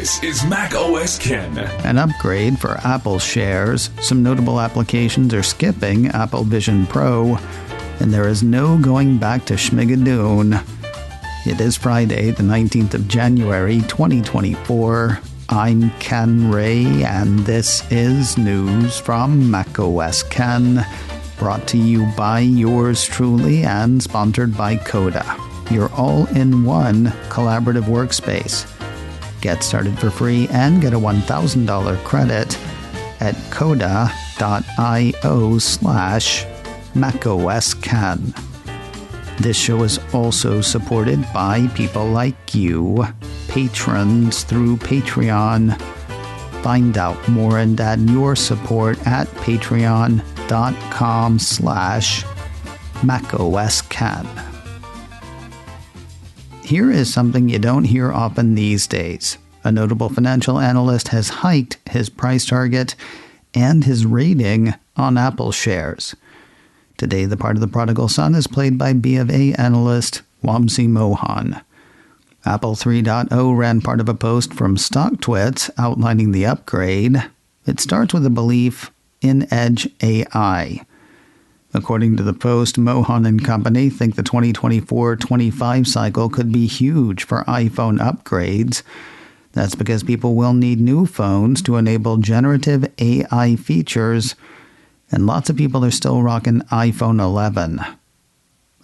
This is Mac OS Ken. An upgrade for Apple shares. Some notable applications are skipping Apple Vision Pro, and there is no going back to Schmigadoon. It is Friday, the 19th of January, 2024. I'm Ken Ray, and this is news from Mac OS Ken, brought to you by yours truly and sponsored by Coda, your all-in-one collaborative workspace. Get started for free and get a $1,000 credit at coda.io/macOSCan. This show is also supported by people like you, patrons through Patreon. Find out more and add your support at patreon.com/macOSCan. Here is something you don't hear often these days. A notable financial analyst has hiked his price target and his rating on Apple shares. Today, the part of the prodigal son is played by BofA analyst Wamsi Mohan. Apple 3.0 ran part of a post from StockTwits outlining the upgrade. It starts with a belief in Edge AI. According to the post, Mohan and company think the 2024-25 cycle could be huge for iPhone upgrades. That's because people will need new phones to enable generative AI features, and lots of people are still rocking iPhone 11.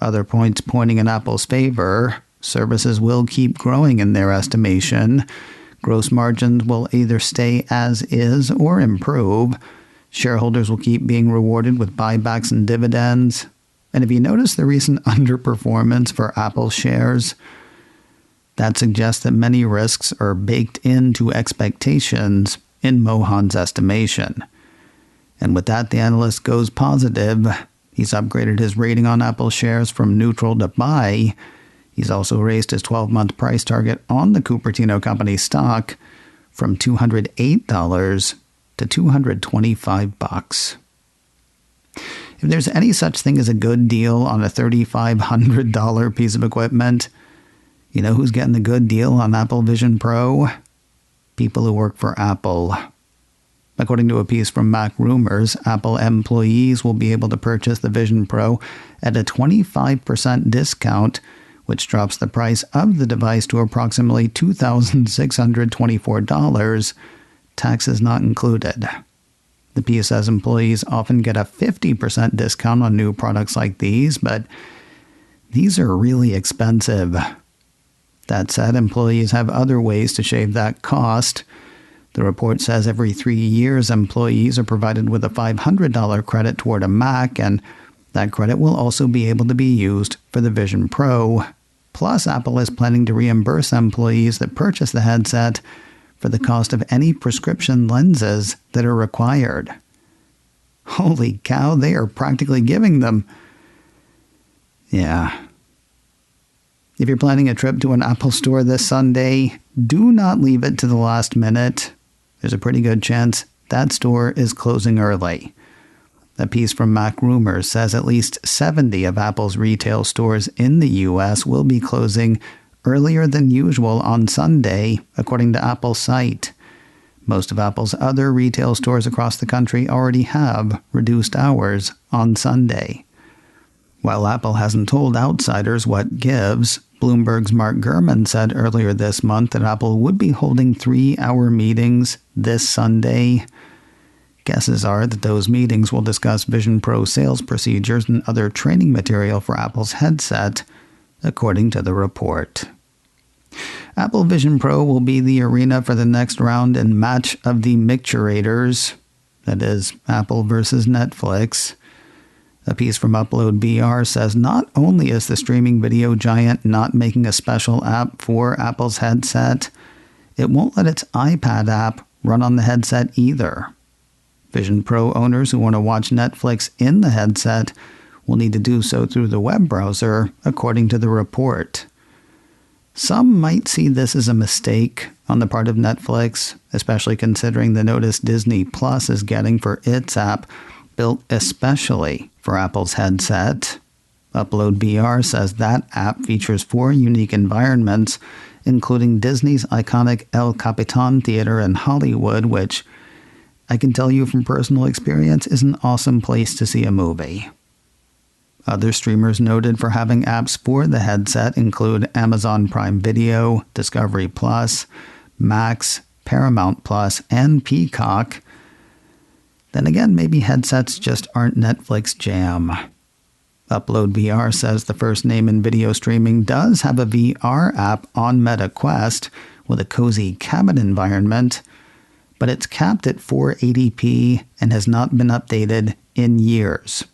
Other points pointing in Apple's favor: services will keep growing in their estimation. Gross margins will either stay as is or improve. Shareholders will keep being rewarded with buybacks and dividends. And if you notice the recent underperformance for Apple shares, that suggests that many risks are baked into expectations in Mohan's estimation. And with that, the analyst goes positive. He's upgraded his rating on Apple shares from neutral to buy. He's also raised his 12-month price target on the Cupertino Company stock from $208 to $225. If there's any such thing as a good deal on a $3,500 piece of equipment, you know who's getting the good deal on Apple Vision Pro? People who work for Apple. According to a piece from Mac Rumors, Apple employees will be able to purchase the Vision Pro at a 25% discount, which drops the price of the device to approximately $2,624, taxes not included. The piece says employees often get a 50% discount on new products like these, but these are really expensive. That said, employees have other ways to shave that cost. The report says every 3 years, employees are provided with a $500 credit toward a Mac, and that credit will also be able to be used for the Vision Pro. Plus, Apple is planning to reimburse employees that purchase the headset for the cost of any prescription lenses that are required. Holy cow, they are practically giving them. Yeah. If you're planning a trip to an Apple store this Sunday, do not leave it to the last minute. There's a pretty good chance that store is closing early. A piece from Mac Rumors says at least 70 of Apple's retail stores in the U.S. will be closing earlier than usual on Sunday, according to Apple's site. Most of Apple's other retail stores across the country already have reduced hours on Sunday. While Apple hasn't told outsiders what gives, Bloomberg's Mark Gurman said earlier this month that Apple would be holding 3-hour meetings this Sunday. Guesses are that those meetings will discuss Vision Pro sales procedures and other training material for Apple's headset, according to the report. Apple Vision Pro will be the arena for the next round in Match of the Micturators, that is, Apple versus Netflix. A piece from Upload BR says not only is the streaming video giant not making a special app for Apple's headset, it won't let its iPad app run on the headset either. Vision Pro owners who want to watch Netflix in the headset will need to do so through the web browser, according to the report. Some might see this as a mistake on the part of Netflix, especially considering the notice Disney Plus is getting for its app, built especially for Apple's headset. Upload VR says that app features 4 unique environments, including Disney's iconic El Capitan Theater in Hollywood, which I can tell you from personal experience is an awesome place to see a movie. Other streamers noted for having apps for the headset include Amazon Prime Video, Discovery Plus, Max, Paramount Plus, and Peacock. Then again, maybe headsets just aren't Netflix jam. Upload VR says the first name in video streaming does have a VR app on Meta Quest with a cozy cabin environment, but it's capped at 480p and has not been updated in years.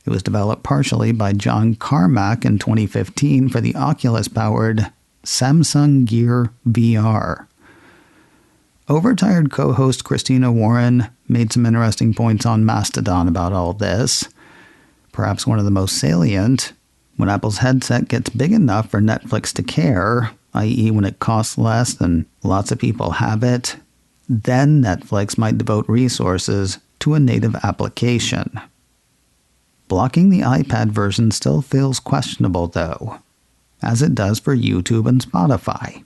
It was developed partially by John Carmack in 2015 for the Oculus-powered Samsung Gear VR. Overtired co-host Christina Warren made some interesting points on Mastodon about all this. Perhaps one of the most salient, when Apple's headset gets big enough for Netflix to care, i.e. when it costs less and lots of people have it, then Netflix might devote resources to a native application. Blocking the iPad version still feels questionable though, as it does for YouTube and Spotify.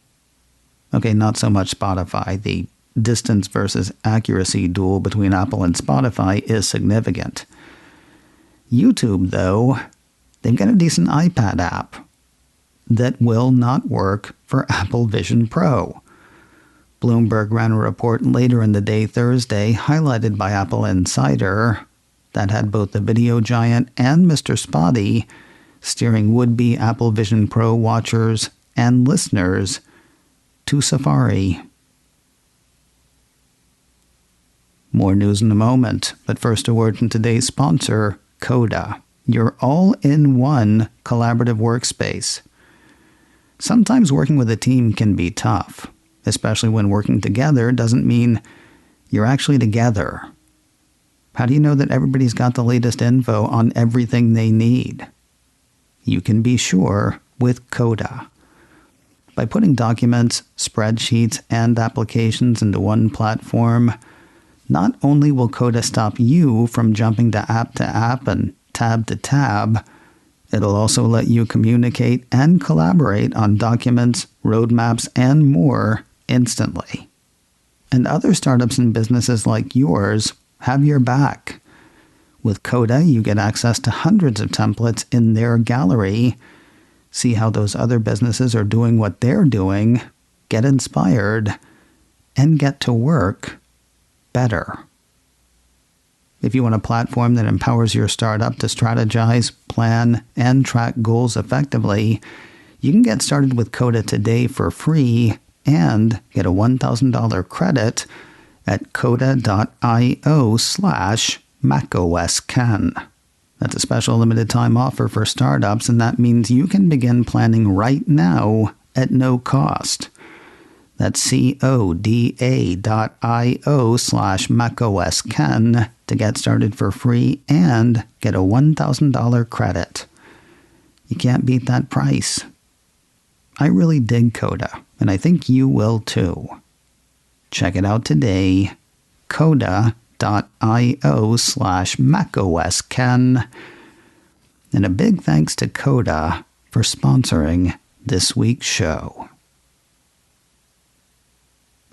Okay, not so much Spotify. The distance versus accuracy duel between Apple and Spotify is significant. YouTube, though, they've got a decent iPad app that will not work for Apple Vision Pro. Bloomberg ran a report later in the day Thursday, highlighted by Apple Insider, that had both the video giant and Mr. Spotty steering would-be Apple Vision Pro watchers and listeners to Safari. More news in a moment, but first a word from today's sponsor, Coda, your all-in-one collaborative workspace. Sometimes working with a team can be tough, especially when working together doesn't mean you're actually together. How do you know that everybody's got the latest info on everything they need? You can be sure with Coda. By putting documents, spreadsheets, and applications into one platform, not only will Coda stop you from jumping to app and tab to tab, it'll also let you communicate and collaborate on documents, roadmaps, and more instantly. And other startups and businesses like yours have your back. With Coda, you get access to hundreds of templates in their gallery. See how those other businesses are doing what they're doing, get inspired, and get to work better. If you want a platform that empowers your startup to strategize, plan, and track goals effectively, you can get started with Coda today for free and get a $1,000 credit at coda.io/MacOSKen. That's a special limited time offer for startups, and that means you can begin planning right now at no cost. That's coda.io/MacOSKen to get started for free and get a $1,000 credit. You can't beat that price. I really dig Coda, and I think you will too. Check it out today, coda.io/MacOSKen. And a big thanks to Coda for sponsoring this week's show.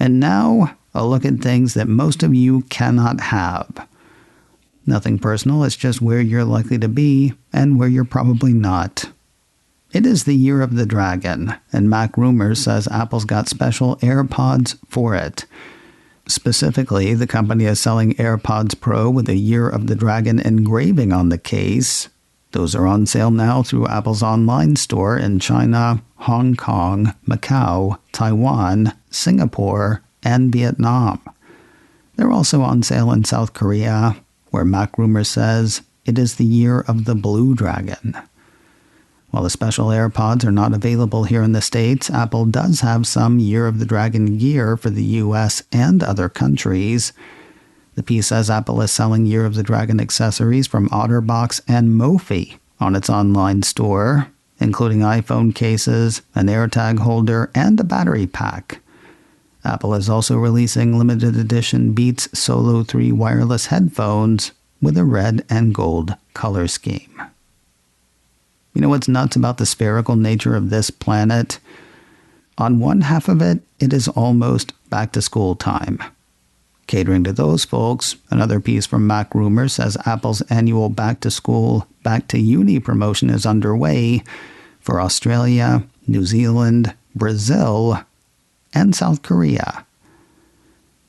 And now, a look at things that most of you cannot have. Nothing personal, it's just where you're likely to be and where you're probably not. It is the Year of the Dragon, and Mac Rumors says Apple's got special AirPods for it. Specifically, the company is selling AirPods Pro with a Year of the Dragon engraving on the case. Those are on sale now through Apple's online store in China, Hong Kong, Macau, Taiwan, Singapore, and Vietnam. They're also on sale in South Korea, where Mac Rumors says it is the Year of the Blue Dragon. While the special AirPods are not available here in the States, Apple does have some Year of the Dragon gear for the US and other countries. The piece says Apple is selling Year of the Dragon accessories from OtterBox and Mophie on its online store, including iPhone cases, an AirTag holder, and a battery pack. Apple is also releasing limited edition Beats Solo 3 wireless headphones with a red and gold color scheme. You know what's nuts about the spherical nature of this planet? On one half of it, it is almost back-to-school time. Catering to those folks, another piece from Mac Rumors says Apple's annual back-to-school, back-to-uni promotion is underway for Australia, New Zealand, Brazil, and South Korea.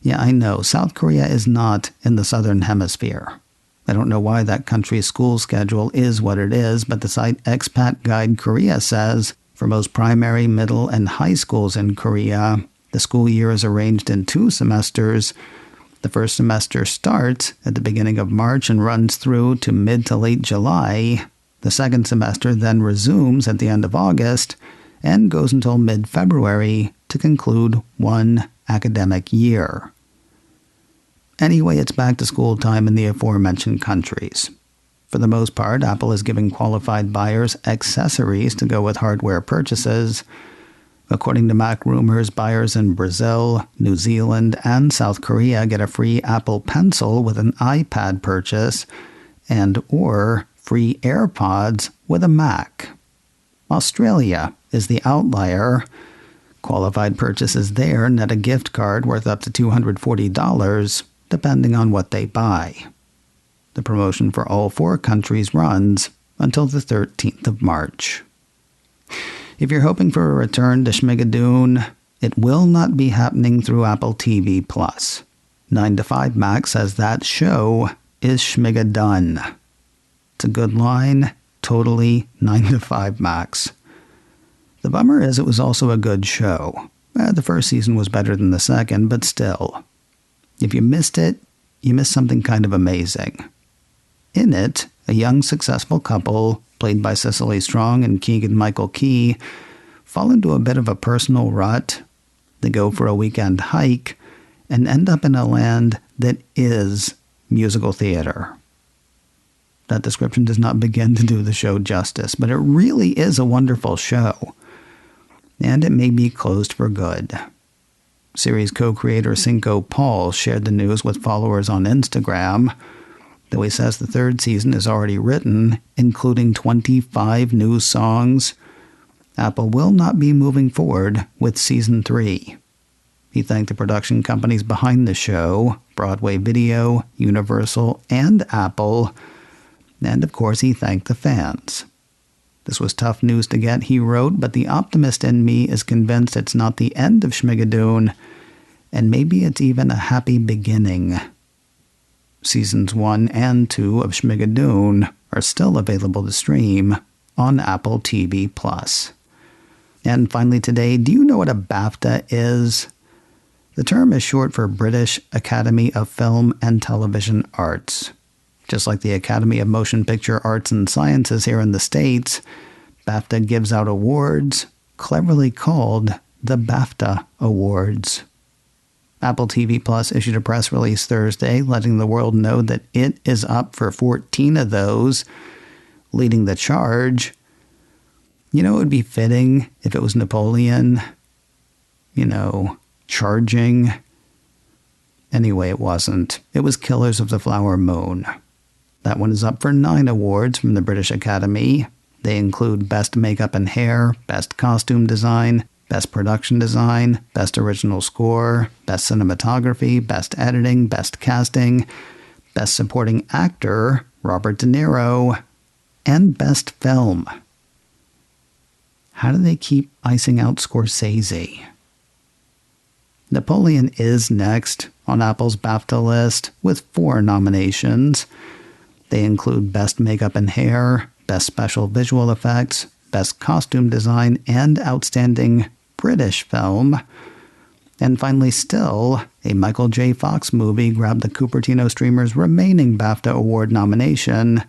Yeah, I know, South Korea is not in the Southern Hemisphere. I don't know why that country's school schedule is what it is, but the site Expat Guide Korea says for most primary, middle, and high schools in Korea, the school year is arranged in 2 semesters. The first semester starts at the beginning of March and runs through to mid to late July. The second semester then resumes at the end of August and goes until mid-February to conclude 1 academic year. Anyway, it's back to school time in the aforementioned countries. For the most part, Apple is giving qualified buyers accessories to go with hardware purchases. According to Mac Rumors, buyers in Brazil, New Zealand, and South Korea get a free Apple Pencil with an iPad purchase and/or free AirPods with a Mac. Australia is the outlier. Qualified purchases there net a gift card worth up to $240, depending on what they buy. The promotion for all 4 countries runs until the 13th of March. If you're hoping for a return to Schmigadoon, it will not be happening through Apple TV+. 9 to 5 Mac says that show is Schmigadoon. It's a good line, totally 9 to 5 Max. The bummer is it was also a good show. The first season was better than the second, but still. If you missed it, you missed something kind of amazing. In it, a young, successful couple, played by Cecily Strong and Keegan-Michael Key, fall into a bit of a personal rut. They go for a weekend hike and end up in a land that is musical theater. That description does not begin to do the show justice, but it really is a wonderful show. And it may be closed for good. Series co-creator Cinco Paul shared the news with followers on Instagram, though he says the 3rd season is already written, including 25 new songs. Apple will not be moving forward with Season 3. He thanked the production companies behind the show, Broadway Video, Universal, and Apple, and of course he thanked the fans. This was tough news to get, he wrote, but the optimist in me is convinced it's not the end of Schmigadoon, and maybe it's even a happy beginning. Seasons 1 and 2 of Schmigadoon are still available to stream on Apple TV+. And finally today, do you know what a BAFTA is? The term is short for British Academy of Film and Television Arts. Just like the Academy of Motion Picture Arts and Sciences here in the States, BAFTA gives out awards, cleverly called the BAFTA Awards. Apple TV Plus issued a press release Thursday letting the world know that it is up for 14 of those, leading the charge. You know, it would be fitting if it was Napoleon, charging. Anyway, it wasn't. It was Killers of the Flower Moon. That one is up for 9 awards from the British Academy. They include Best Makeup and Hair, Best Costume Design, Best Production Design, Best Original Score, Best Cinematography, Best Editing, Best Casting, Best Supporting Actor, Robert De Niro, and Best Film. How do they keep icing out Scorsese? Napoleon is next on Apple's BAFTA list with 4 nominations. They include Best Makeup and Hair, Best Special Visual Effects, Best Costume Design, and Outstanding British Film. And finally, still, a Michael J. Fox movie grabbed the Cupertino streamer's remaining BAFTA Award nomination.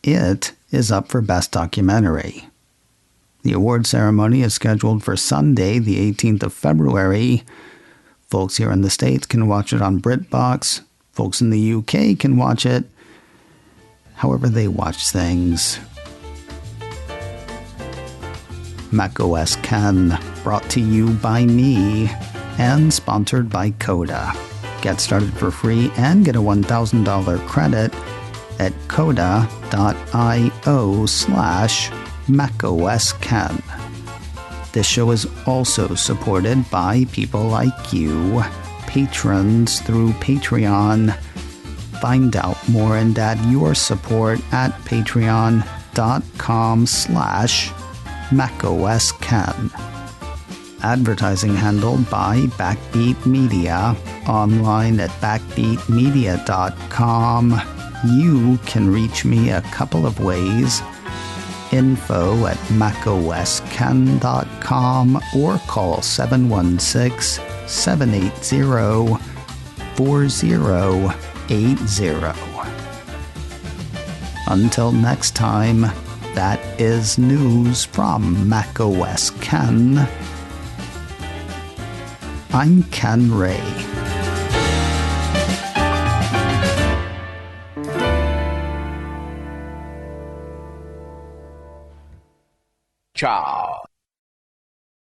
It is up for Best Documentary. The award ceremony is scheduled for Sunday, the 18th of February. Folks here in the States can watch it on BritBox. Folks in the UK can watch it however they watch things. macOS Ken, brought to you by me and sponsored by Coda. Get started for free and get a $1,000 credit at coda.io/macOSKen. This show is also supported by people like you, patrons through Patreon. Find out more and add your support at patreon.com/macOSKen. Advertising handled by Backbeat Media, online at backbeatmedia.com. You can reach me a couple of ways. info@macosken.com or call 716-780-4080. Until next time, that is news from macOS Ken. I'm Ken Ray. Ciao.